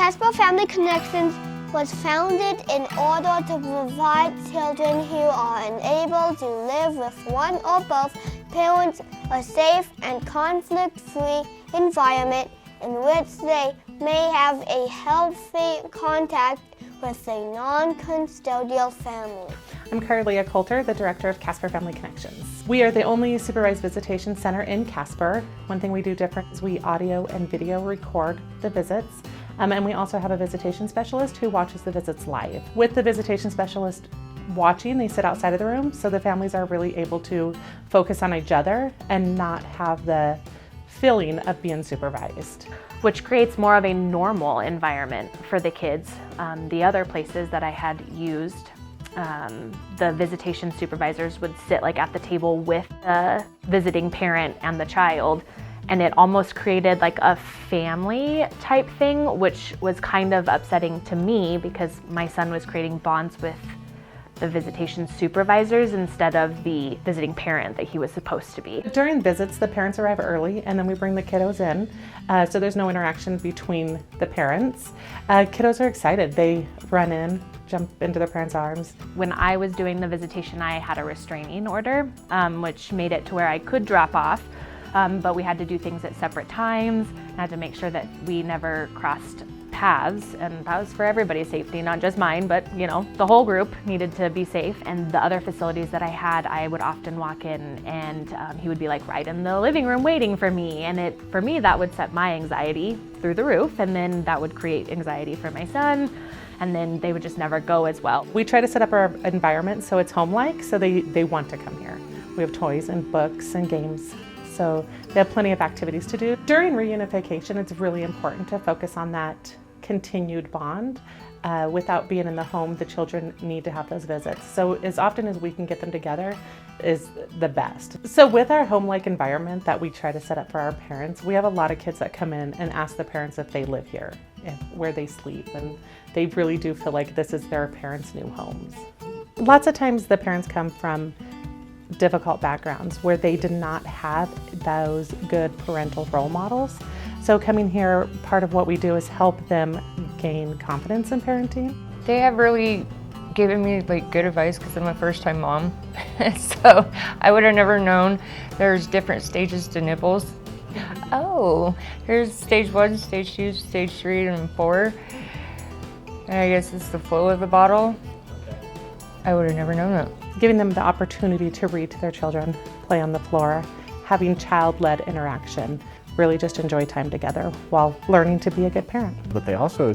Casper Family Connections was founded in order to provide children who are unable to live with one or both parents a safe and conflict-free environment in which they may have a healthy contact with a non-custodial family. I'm Carlia Coulter, the director of Casper Family Connections. We are the only supervised visitation center in Casper. One thing we do different is we audio and video record the visits. And we also have a visitation specialist who watches the visits live. With the visitation specialist watching, they sit outside of the room, so the families are really able to focus on each other and not have the feeling of being supervised. Which creates more of a normal environment for the kids. The other places that I had used, the visitation supervisors would sit at the table with the visiting parent and the child, and it almost created a family type thing, which was kind of upsetting to me because my son was creating bonds with the visitation supervisors instead of the visiting parent that he was supposed to be. During visits, the parents arrive early and then we bring the kiddos in, so there's no interaction between the parents. Kiddos are excited. They run in, jump into their parents' arms. When I was doing the visitation, I had a restraining order, which made it to where I could drop off, but we had to do things at separate times. I had to make sure that we never crossed paths, and that was for everybody's safety, not just mine, but the whole group needed to be safe. And the other facilities that I had, I would often walk in and he would be right in the living room waiting for me, and for me that would set my anxiety through the roof, and then that would create anxiety for my son, and then they would just never go as well. We try to set up our environment so it's home-like, so they want to come here. We have toys and books and games, so they have plenty of activities to do. During reunification, it's really important to focus on that continued bond. Without being in the home, the children need to have those visits. So as often as we can get them together is the best. So with our home-like environment that we try to set up for our parents, we have a lot of kids that come in and ask the parents if they live here, where they sleep, and they really do feel like this is their parents' new homes. Lots of times the parents come from difficult backgrounds where they did not have those good parental role models. So coming here, part of what we do is help them gain confidence in parenting. They have really given me good advice because I'm a first-time mom. So I would have never known there's different stages to nipples. Oh, here's stage 1, stage 2, stage 3, and 4. And I guess it's the flow of the bottle. I would have never known that. Giving them the opportunity to read to their children, play on the floor, having child-led interaction, really just enjoy time together while learning to be a good parent. But they also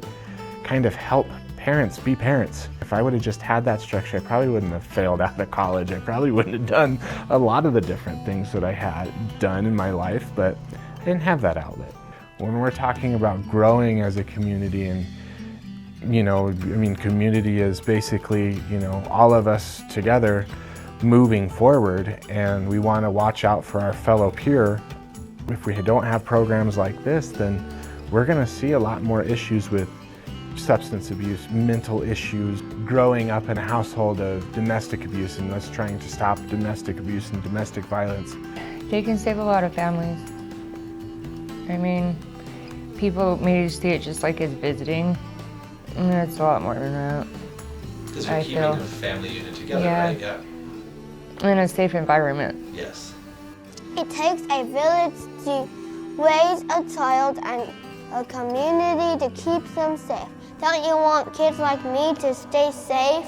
kind of help parents be parents. If I would have just had that structure, I probably wouldn't have failed out of college. I probably wouldn't have done a lot of the different things that I had done in my life, but I didn't have that outlet. When we're talking about growing as a community, and community is basically, all of us together moving forward, and we want to watch out for our fellow peer. If we don't have programs like this, then we're going to see a lot more issues with substance abuse, mental issues, growing up in a household of domestic abuse, and us trying to stop domestic abuse and domestic violence. They can save a lot of families. People may see it just as visiting, and it's a lot more than that. Because you're keeping a family unit together, right? Yeah. In a safe environment. Yes. It takes a village to raise a child and a community to keep them safe. Don't you want kids like me to stay safe?